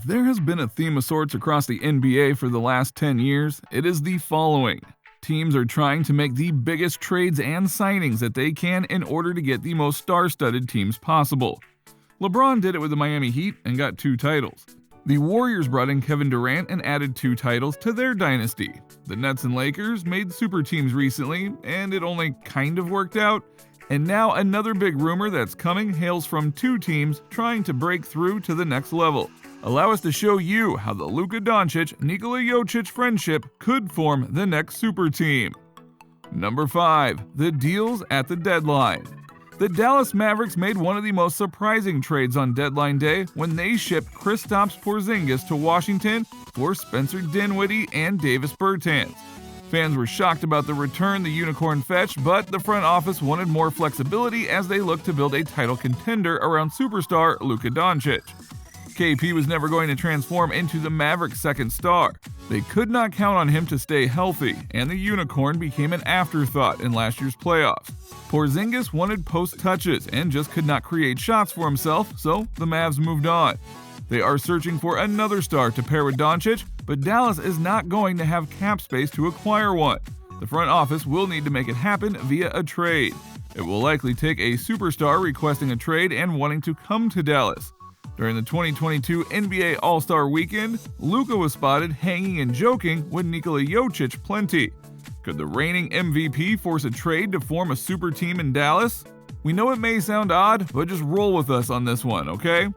If there has been a theme of sorts across the NBA for the last 10 years, it is the following. Teams are trying to make the biggest trades and signings that they can in order to get the most star-studded teams possible. LeBron did it with the Miami Heat and got 2 titles. The Warriors brought in Kevin Durant and added 2 titles to their dynasty. The Nets and Lakers made super teams recently, and it only kind of worked out. And now another big rumor that's coming hails from 2 teams trying to break through to the next level. Allow us to show you how the Luka Doncic, Nikola Jokic friendship could form the next super team. Number 5. The deals at the deadline. The Dallas Mavericks made one of the most surprising trades on deadline day when they shipped Kristaps Porzingis to Washington for Spencer Dinwiddie and Davis Bertans. Fans were shocked about the return the unicorn fetched, but the front office wanted more flexibility as they looked to build a title contender around superstar Luka Doncic. KP was never going to transform into the Mavericks' second star. They could not count on him to stay healthy, and the unicorn became an afterthought in last year's playoffs. Porzingis wanted post touches and just could not create shots for himself, so the Mavs moved on. They are searching for another star to pair with Doncic, but Dallas is not going to have cap space to acquire one. The front office will need to make it happen via a trade. It will likely take a superstar requesting a trade and wanting to come to Dallas. During the 2022 NBA All-Star Weekend, Luka was spotted hanging and joking with Nikola Jokic plenty. Could the reigning MVP force a trade to form a super team in Dallas? We know it may sound odd, but just roll with us on this one, okay?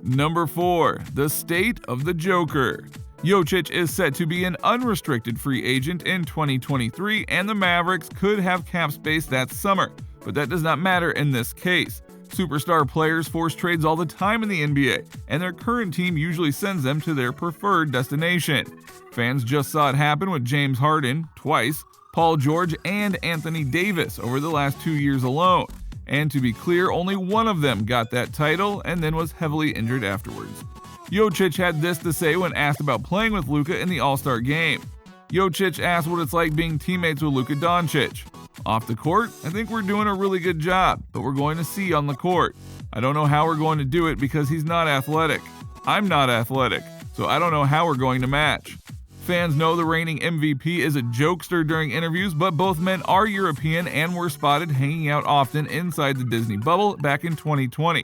Number 4. The state of the Joker. Jokic is set to be an unrestricted free agent in 2023, and the Mavericks could have cap space that summer, but that does not matter in this case. Superstar players force trades all the time in the NBA, and their current team usually sends them to their preferred destination. Fans just saw it happen with James Harden twice, Paul George, and Anthony Davis over the last 2 years alone. And to be clear, only one of them got that title and then was heavily injured afterwards. Jokic had this to say when asked about playing with Luka in the All-Star game. Jokic asked what it's like being teammates with Luka Doncic. Off the court, I think we're doing a really good job, but we're going to see on the court. I don't know how we're going to do it because he's not athletic. I'm not athletic, so I don't know how we're going to match. Fans know the reigning MVP is a jokester during interviews, but both men are European and were spotted hanging out often inside the Disney bubble back in 2020.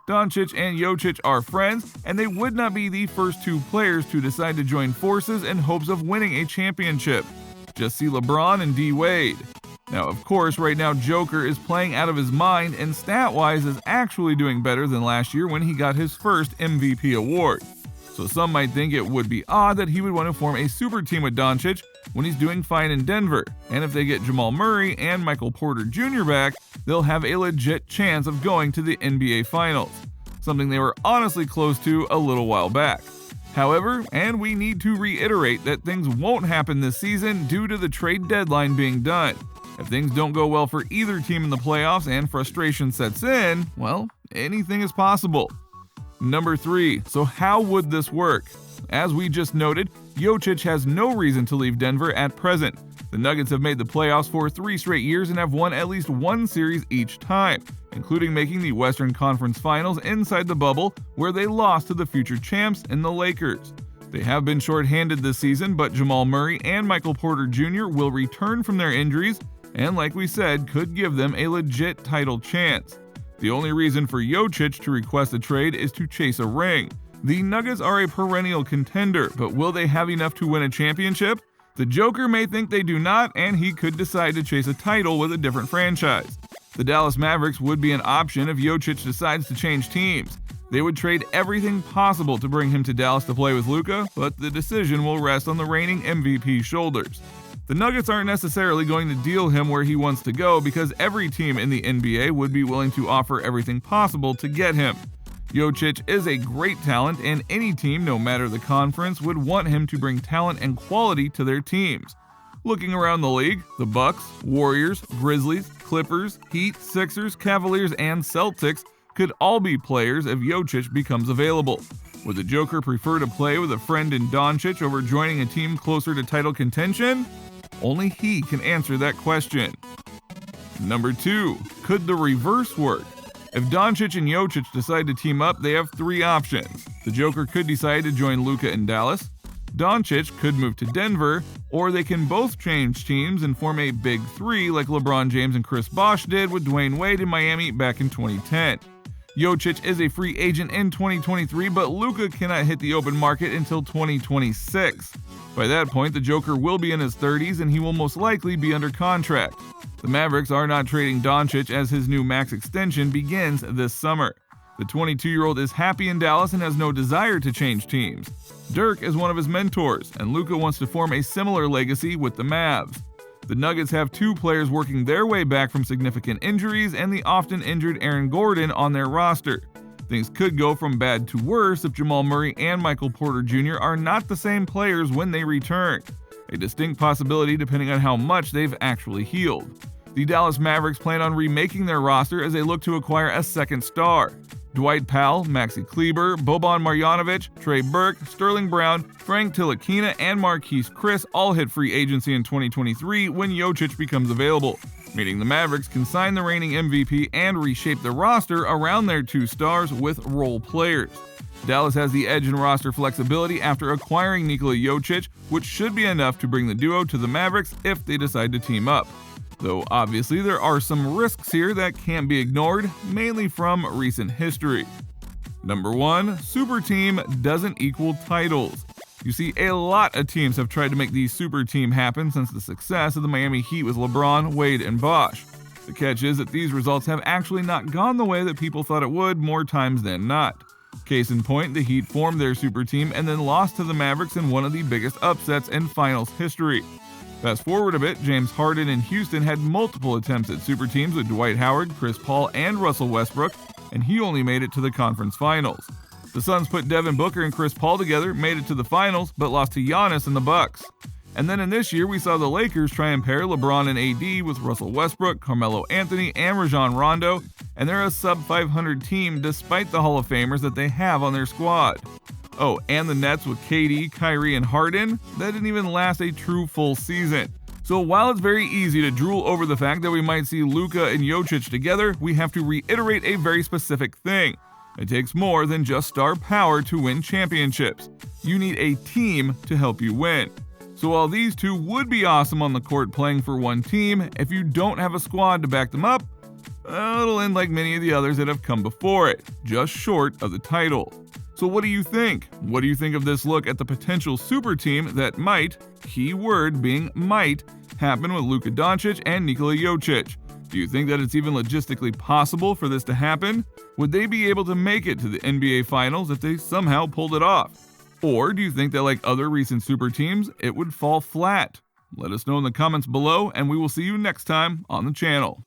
Doncic and Jokic are friends, and they would not be the first 2 players to decide to join forces in hopes of winning a championship. Just see LeBron and D. Wade. Now, of course, right now Joker is playing out of his mind and stat-wise is actually doing better than last year when he got his first MVP award. So some might think it would be odd that he would want to form a super team with Doncic when he's doing fine in Denver, and if they get Jamal Murray and Michael Porter Jr. back, they'll have a legit chance of going to the NBA Finals, something they were honestly close to a little while back. However, and we need to reiterate that things won't happen this season due to the trade deadline being done. If things don't go well for either team in the playoffs and frustration sets in, well, anything is possible. Number 3. So how would this work? As we just noted, Jokic has no reason to leave Denver at present. The Nuggets have made the playoffs for 3 straight years and have won at least 1 series each time, including making the Western Conference Finals inside the bubble, where they lost to the future champs in the Lakers. They have been shorthanded this season, but Jamal Murray and Michael Porter Jr. will return from their injuries, and like we said, could give them a legit title chance. The only reason for Jokic to request a trade is to chase a ring. The Nuggets are a perennial contender, but will they have enough to win a championship? The Joker may think they do not, and he could decide to chase a title with a different franchise. The Dallas Mavericks would be an option if Jokic decides to change teams. They would trade everything possible to bring him to Dallas to play with Luka, but the decision will rest on the reigning MVP's shoulders. The Nuggets aren't necessarily going to deal him where he wants to go because every team in the NBA would be willing to offer everything possible to get him. Jokic is a great talent, and any team, no matter the conference, would want him to bring talent and quality to their teams. Looking around the league, the Bucks, Warriors, Grizzlies, Clippers, Heat, Sixers, Cavaliers, and Celtics could all be players if Jokic becomes available. Would the Joker prefer to play with a friend in Dončić over joining a team closer to title contention? Only he can answer that question. Number 2. Could the reverse work? If Doncic and Jokic decide to team up, they have 3 options. The Joker could decide to join Luka in Dallas. Doncic could move to Denver, or they can both change teams and form a big three like LeBron James and Chris Bosh did with Dwayne Wade in Miami back in 2010. Jokic is a free agent in 2023, but Luka cannot hit the open market until 2026. By that point, the Joker will be in his 30s and he will most likely be under contract. The Mavericks are not trading Doncic as his new max extension begins this summer. The 22-year-old is happy in Dallas and has no desire to change teams. Dirk is one of his mentors, and Luka wants to form a similar legacy with the Mavs. The Nuggets have two players working their way back from significant injuries and the often injured Aaron Gordon on their roster. Things could go from bad to worse if Jamal Murray and Michael Porter Jr. are not the same players when they return. A distinct possibility depending on how much they've actually healed. The Dallas Mavericks plan on remaking their roster as they look to acquire a second star. Dwight Powell, Maxi Kleber, Boban Marjanovic, Trey Burke, Sterling Brown, Frank Ntilikina, and Marquise Chris all hit free agency in 2023 when Jokic becomes available, meaning the Mavericks can sign the reigning MVP and reshape the roster around their two stars with role players. Dallas has the edge in roster flexibility after acquiring Nikola Jokic, which should be enough to bring the duo to the Mavericks if they decide to team up. Though obviously there are some risks here that can't be ignored, mainly from recent history. Number 1. Superteam doesn't equal titles. You see, a lot of teams have tried to make the Superteam happen since the success of the Miami Heat with LeBron, Wade, and Bosh. The catch is that these results have actually not gone the way that people thought it would more times than not. Case in point, the Heat formed their Superteam and then lost to the Mavericks in one of the biggest upsets in finals history. Fast forward a bit, James Harden in Houston had multiple attempts at super teams with Dwight Howard, Chris Paul, and Russell Westbrook, and he only made it to the conference finals. The Suns put Devin Booker and Chris Paul together, made it to the finals, but lost to Giannis and the Bucks. And then in this year, we saw the Lakers try and pair LeBron and AD with Russell Westbrook, Carmelo Anthony, and Rajon Rondo, and they're a sub-500 team despite the Hall of Famers that they have on their squad. Oh, and the Nets with KD, Kyrie, and Harden, that didn't even last a true full season. So while it's very easy to drool over the fact that we might see Luka and Jokic together, we have to reiterate a very specific thing. It takes more than just star power to win championships. You need a team to help you win. So while these two would be awesome on the court playing for one team, if you don't have a squad to back them up, it'll end like many of the others that have come before it, just short of the title. So what do you think? What do you think of this look at the potential super team that might, key word being might, happen with Luka Doncic and Nikola Jokic? Do you think that it's even logistically possible for this to happen? Would they be able to make it to the NBA Finals if they somehow pulled it off? Or do you think that like other recent super teams, it would fall flat? Let us know in the comments below, and we will see you next time on the channel.